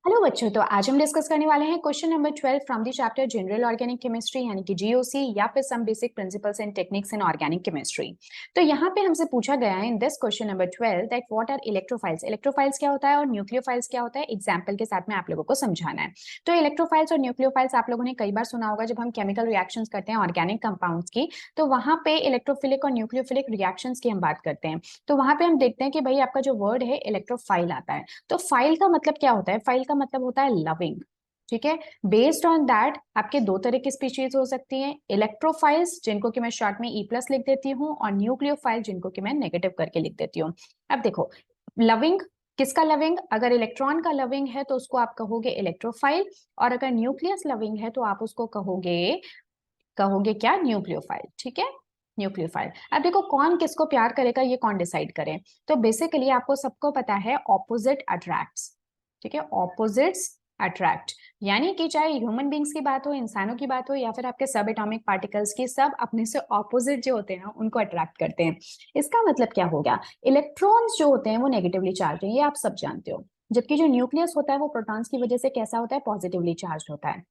Hello बच्चों, तो आज हम डिस्कस करने वाले हैं question number 12 from the chapter general organic chemistry यानी कि जीओसी या फिर some basic principles and techniques in organic chemistry. तो यहाँ पे हमसे पूछा गया है in this question number 12 that what are electrophiles. Electrophiles क्या होता है और न्यूक्लियोफाइल्स क्या होता है, एग्जाम्पल के साथ में आप लोगों को समझाना है। तो इलेक्ट्रोफाइल्स और न्यूक्लियोफाइल्स आप लोगों ने कई बार सुना होगा, जब हम केमिकल रिएक्शंस करते हैं ऑर्गेनिक कंपाउंड्स की, तो वहां पे इलेक्ट्रोफिलिक और न्यूक्लियोफिलिक रिएक्शंस की हम बात करते हैं। तो वहां पे हम देखते हैं कि भाई आपका जो वर्ड है इलेक्ट्रोफाइल आता है। तो फाइल का मतलब क्या होता है? फाइल का मतलब होता है लविंग। ठीक है, बेस्ड ऑन दैट आपके दो तरह की स्पीशीज हो सकती हैं, इलेक्ट्रोफाइल्स जिनको कि मैं शॉर्ट में ई प्लस लिख देती हूँ और न्यूक्लियोफाइल जिनको कि मैं नेगेटिव करके लिख देती हूँ। अब देखो, लविंग किसका लविंग? अगर इलेक्ट्रॉन का लविंग है तो उसको आप कहोगे इलेक्ट्रोफाइल, और अगर न्यूक्लियस लविंग है तो आप उसको कहोगे कहोगे क्या? न्यूक्लियोफाइल। ठीक है, न्यूक्लियोफाइल। अब देखो, कौन किसको प्यार करेगा ये कौन डिसाइड करे? तो बेसिकली आपको सबको पता है ऑपोजिट अट्रैक्ट्स। ठीक है, ऑपोजिट्स अट्रैक्ट, यानी कि चाहे ह्यूमन बींग्स की बात हो, इंसानों की बात हो, या फिर आपके सब एटॉमिक पार्टिकल्स की, सब अपने से ऑपोजिट जो होते हैं उनको अट्रैक्ट करते हैं। इसका मतलब क्या हो गया? इलेक्ट्रॉन्स जो होते हैं वो नेगेटिवली चार्ज है, ये आप सब जानते हो, जबकि जो न्यूक्लियस होता है वो प्रोटॉन्स की वजह से कैसा होता है? पॉजिटिवली चार्ज होता है।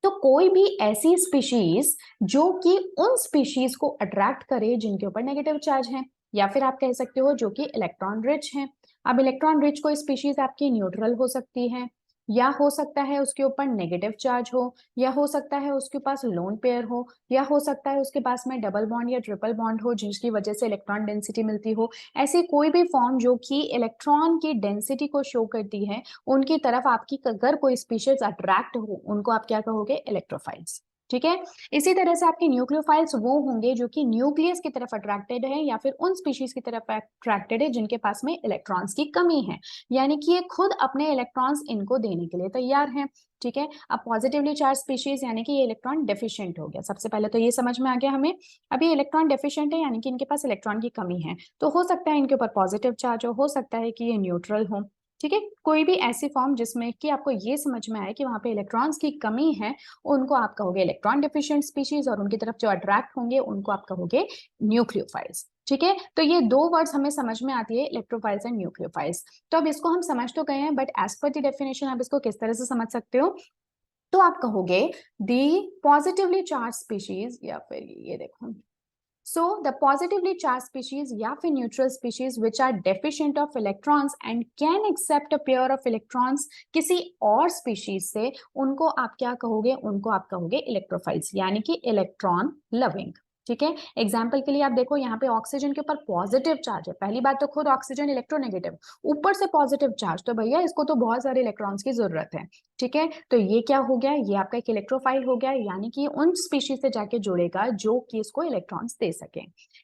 तो कोई भी ऐसी स्पीशीज जो कि उन स्पीशीज को अट्रैक्ट करे जिनके ऊपर नेगेटिव चार्ज है, या फिर आप कह सकते हो जो कि इलेक्ट्रॉन रिच है। अब इलेक्ट्रॉन रिच कोई स्पीशीज आपकी न्यूट्रल हो सकती है, या हो सकता है उसके ऊपर नेगेटिव चार्ज हो, या हो सकता है उसके पास लोन पेयर हो, या हो सकता है उसके पास में डबल बॉन्ड या ट्रिपल बॉन्ड हो जिसकी वजह से इलेक्ट्रॉन डेंसिटी मिलती हो। ऐसी कोई भी फॉर्म जो कि इलेक्ट्रॉन की डेंसिटी को शो करती है, उनकी तरफ आपकी अगर कोई स्पीशीज अट्रैक्ट हो, उनको आप क्या कहोगे? इलेक्ट्रोफाइल्स। ठीक है, इसी तरह से आपके न्यूक्लियोफाइल्स वो होंगे जो कि न्यूक्लियस की तरफ अट्रैक्टेड है, या फिर उन स्पीशीज की तरफ अट्रैक्टेड है जिनके पास में इलेक्ट्रॉन्स की कमी है, यानी कि ये खुद अपने इलेक्ट्रॉन्स इनको देने के लिए तैयार हैं। ठीक है, अब पॉजिटिवली चार्ज स्पीशीज यानी कि ये इलेक्ट्रॉन डेफिशिएंट हो गया। सबसे पहले तो ये समझ में आ गया हमें। अभी इलेक्ट्रॉन डेफिशिएंट है यानी कि इनके पास इलेक्ट्रॉन की कमी है, तो हो सकता है इनके ऊपर पॉजिटिव चार्ज हो सकता है कि ये न्यूट्रल हो। ठीक है, कोई भी ऐसी फॉर्म जिसमें कि आपको ये समझ में आए कि वहां पे इलेक्ट्रॉन्स की कमी है, उनको आप कहोगे इलेक्ट्रॉन डेफिशिएंट स्पीशीज, और उनकी तरफ जो अट्रैक्ट होंगे उनको आप कहोगे न्यूक्लियोफाइल्स। ठीक है, तो ये दो वर्ड्स हमें समझ में आती है, इलेक्ट्रोफाइल्स एंड न्यूक्लियोफाइल्स। तो अब इसको हम समझ तो गए हैं, but as per the definition आप इसको किस तरह से समझ सकते हो? तो आप कहोगे दी पॉजिटिवली चार्ज स्पीशीज, या फिर ये देखो, so the positively charged species या फिर neutral species which are deficient of electrons and can accept a pair of electrons किसी और species से, उनको आप क्या कहोगे? उनको आप कहोगे इलेक्ट्रोफाइल्स, यानी कि इलेक्ट्रॉन लविंग। ठीक है, एग्जाम्पल के लिए आप देखो, यहाँ पे ऑक्सीजन के ऊपर पॉजिटिव चार्ज है। पहली बात तो खुद ऑक्सीजन इलेक्ट्रोनेगेटिव, ऊपर से पॉजिटिव चार्ज, तो भैया इसको तो बहुत सारे इलेक्ट्रॉन्स की जरूरत है। ठीक है, तो ये क्या हो गया? ये आपका एक इलेक्ट्रोफाइल हो गया, यानी कि उन स्पीशीज से जाके जुड़ेगा जो कि इसको इलेक्ट्रॉन्स दे सके।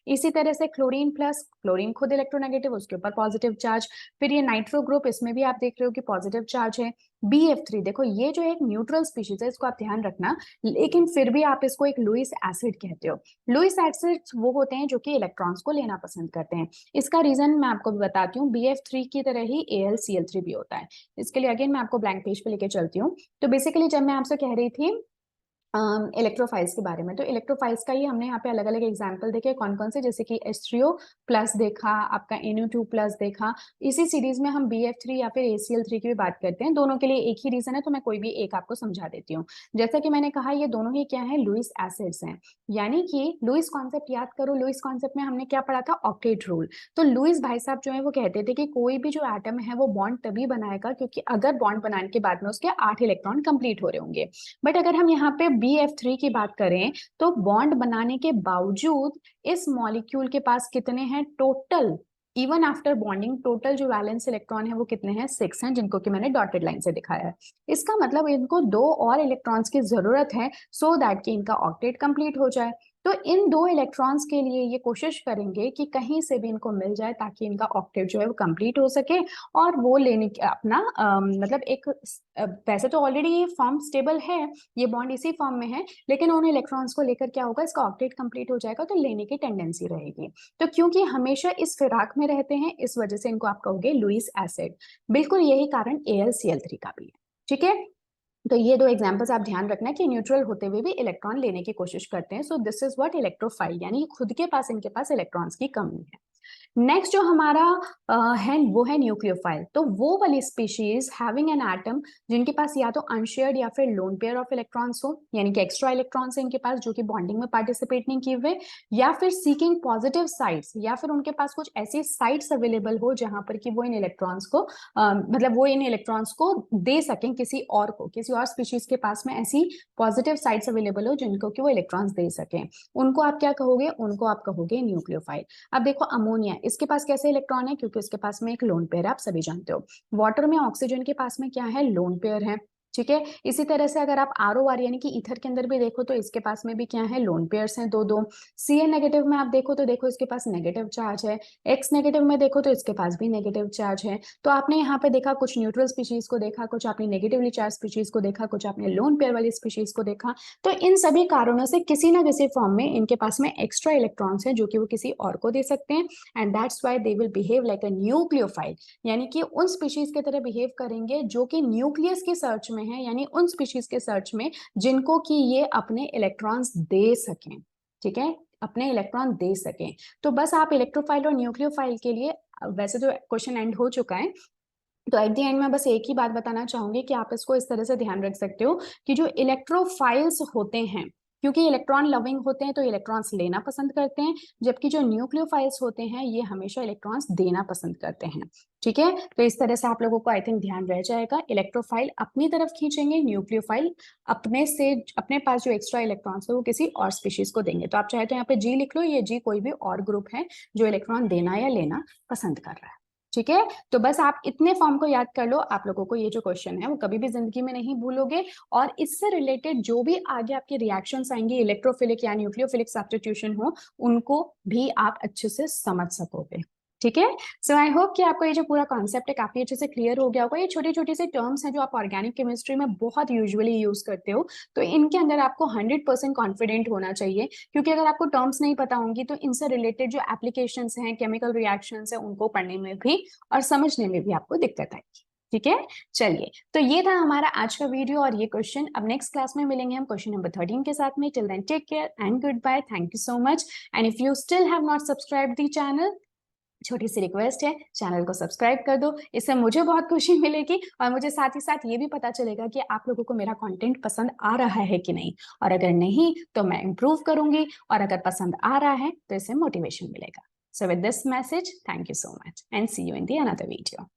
इसी तरह से क्लोरीन प्लस, क्लोरीन खुद इलेक्ट्रोनेगेटिव, उसके ऊपर पॉजिटिव चार्ज। फिर ये नाइट्रो ग्रुप, इसमें भी आप देख रहे हो कि पॉजिटिव चार्ज है। BF3 देखो, ये जो एक न्यूट्रल स्पीशीज है, इसको आप ध्यान रखना, लेकिन फिर भी आप इसको एक लुईस एसिड कहते हो। लुईस एसिड वो होते हैं जो कि इलेक्ट्रॉन्स को लेना पसंद करते हैं। इसका रीजन मैं आपको भी बताती हूँ, BF3 की तरह ही AlCl3 भी होता है। इसके लिए अगेन मैं आपको ब्लैंक पेज पे लेके चलती हूँ। तो बेसिकली जब मैं आपसे कह रही थी इलेक्ट्रोफाइल्स के बारे में, तो इलेक्ट्रोफाइल्स का ही हमने यहाँ पे अलग अलग एग्जाम्पल देखे, कौन कौन से, जैसे कि H3O प्लस देखा, आपका NO2 प्लस देखा। इसी सीरीज में हम BF3 या फिर ACl3 की भी बात करते हैं। दोनों के लिए एक ही रीजन है, तो मैं कोई भी एक आपको समझा देती हूँ। जैसा कि मैंने कहा, ये दोनों ही क्या है? लुईस एसिड्स हैं, यानी कि लुईस कॉन्सेप्ट याद करो। लुईस कॉन्सेप्ट में हमने क्या पढ़ा था? Octet rule. तो लुईस भाई साहब जो है वो कहते थे कि कोई भी जो एटम है वो बॉन्ड तभी बनाएगा क्योंकि अगर बॉन्ड बनाने के बाद में उसके 8 इलेक्ट्रॉन कंप्लीट हो रहे होंगे। बट अगर हम यहाँ पे BF3 की बात करें, तो बॉन्ड बनाने के बावजूद इस मॉलिक्यूल के पास कितने हैं total? Even after bonding total जो वैलेंस इलेक्ट्रॉन है वो कितने हैं? 6 हैं, जिनको कि मैंने डॉटेड लाइन से दिखाया है। इसका मतलब इनको 2 और इलेक्ट्रॉन्स की जरूरत है सो दैट कि इनका ऑक्टेट कंप्लीट हो जाए। तो इन 2 इलेक्ट्रॉन्स के लिए ये कोशिश करेंगे कि कहीं से भी इनको मिल जाए ताकि इनका ऑक्टेट जो है वो कंप्लीट हो सके, और वो लेने के अपना मतलब एक वैसे तो ऑलरेडी ये फॉर्म स्टेबल है, ये बॉन्ड इसी फॉर्म में है, लेकिन उन इलेक्ट्रॉन्स को लेकर क्या होगा? इसका ऑक्टेट कंप्लीट हो जाएगा तो लेने की टेंडेंसी रहेगी। तो क्योंकि हमेशा इस फिराक में रहते हैं, इस वजह से इनको आप कहोगे लुईस एसिड। बिल्कुल यही कारण AlCl3 का भी है। ठीक है, तो ये 2 एग्जांपल्स आप ध्यान रखना कि न्यूट्रल होते हुए भी इलेक्ट्रॉन लेने की कोशिश करते हैं। So this is what electrophile, यानी खुद के पास इनके पास इलेक्ट्रॉन्स की कमी है। नेक्स्ट जो हमारा है वो है न्यूक्लियोफाइल। तो वो वाली स्पीशीज हैविंग एन एटम जिनके पास या तो अनशेयर्ड या फिर लोन पेयर ऑफ इलेक्ट्रॉन्स हो, यानी कि एक्स्ट्रा इलेक्ट्रॉन्स है इनके पास जो कि बॉन्डिंग में पार्टिसिपेट नहीं किए हुए, या फिर सीकिंग पॉजिटिव साइड्स, या फिर उनके पास कुछ ऐसी साइट्स अवेलेबल हो जहां पर कि वो इन इलेक्ट्रॉन्स को मतलब वो इन इलेक्ट्रॉन्स को दे सकें किसी और को, किसी और स्पीशीज के पास में ऐसी पॉजिटिव साइट्स अवेलेबल हो जिनको कि वो इलेक्ट्रॉन्स दे सकें, उनको आप क्या कहोगे? उनको आप कहोगे न्यूक्लियोफाइल। अब देखो अमोनिया, इसके पास कैसे इलेक्ट्रॉन है? क्योंकि उसके पास में एक लोन पेयर है, आप सभी जानते हो। वाटर में ऑक्सीजन के पास में क्या है? लोन पेयर है। ठीक है, इसी तरह से अगर आप ROR यानी कि ईथर के अंदर भी देखो तो इसके पास में भी क्या है? लोन पेयर्स हैं दो दो। Cn नेगेटिव में आप देखो तो देखो इसके पास नेगेटिव चार्ज है। X नेगेटिव में देखो तो इसके पास भी नेगेटिव चार्ज है। तो आपने यहाँ पे देखा कुछ न्यूट्रल स्पीशीज को देखा, कुछ आपने नेगेटिवली चार्ज स्पीशीज को देखा, कुछ आपने लोन पेयर वाली स्पीशीज को देखा। तो इन सभी कारणों से किसी ना किसी फॉर्म में इनके पास में एक्स्ट्रा इलेक्ट्रॉन्स हैं जो कि वो किसी और को दे सकते हैं, and that's why they will behave like a nucleophile, यानी कि उन स्पीशीज की तरह बिहेव करेंगे जो कि न्यूक्लियस की सर्च में है, यानी उन स्पीशीज के सर्च में जिनको कि ये अपने इलेक्ट्रॉन्स दे सकें। ठीक है, अपने इलेक्ट्रॉन दे सकें। तो बस आप इलेक्ट्रोफाइल और न्यूक्लियोफाइल के लिए वैसे तो क्वेश्चन एंड हो चुका है, तो एट द एंड में बस एक ही बात बताना चाहूंगी कि आप इसको इस तरह से ध्यान रख सकते हो कि जो इलेक्ट्रोफाइल्स होते हैं, क्योंकि इलेक्ट्रॉन लविंग होते हैं तो इलेक्ट्रॉन्स लेना पसंद करते हैं, जबकि जो न्यूक्लियोफाइल्स होते हैं ये हमेशा इलेक्ट्रॉन्स देना पसंद करते हैं। ठीक है, तो इस तरह से आप लोगों को आई थिंक ध्यान रह जाएगा। इलेक्ट्रोफाइल अपनी तरफ खींचेंगे, न्यूक्लियोफाइल अपने से अपने पास जो एक्स्ट्रा इलेक्ट्रॉन्स है वो किसी और स्पीशीज को देंगे। तो आप चाहे तो यहाँ पे जी लिख लो, ये जी कोई भी और ग्रुप है जो इलेक्ट्रॉन देना या लेना पसंद कर रहा है। ठीक है, तो बस आप इतने फॉर्म को याद कर लो, आप लोगों को ये जो क्वेश्चन है वो कभी भी जिंदगी में नहीं भूलोगे, और इससे रिलेटेड जो भी आगे आपके रिएक्शंस आएंगे इलेक्ट्रोफिलिक या न्यूक्लियोफिलिक सब्स्टिट्यूशन हो, उनको भी आप अच्छे से समझ सकोगे। ठीक है, सो आई होप कि आपको ये जो पूरा कॉन्सेप्ट है काफी अच्छे से क्लियर हो गया होगा। ये छोटी छोटी से टर्म्स हैं जो आप ऑर्गेनिक केमिस्ट्री में बहुत यूजुअली यूज करते हो, तो इनके अंदर आपको 100% कॉन्फिडेंट होना चाहिए, क्योंकि अगर आपको टर्म्स नहीं पता होंगी तो इनसे रिलेटेड जो एप्लीकेशंस हैं, केमिकल रिएक्शंस हैं, उनको पढ़ने में भी और समझने में भी आपको दिक्कत आएगी। ठीक है, चलिए, तो ये था हमारा आज का वीडियो और ये क्वेश्चन। अब नेक्स्ट क्लास में मिलेंगे हम क्वेश्चन नंबर 13 के साथ में। Till then take care and goodbye, thank you so much. And if you still have not subscribe the channel, छोटी सी रिक्वेस्ट है, चैनल को सब्सक्राइब कर दो, इससे मुझे बहुत खुशी मिलेगी और मुझे साथ ही साथ ये भी पता चलेगा कि आप लोगों को मेरा कंटेंट पसंद आ रहा है कि नहीं, और अगर नहीं तो मैं इंप्रूव करूंगी, और अगर पसंद आ रहा है तो इससे मोटिवेशन मिलेगा। So with this message, thank you so much and see you in the another video.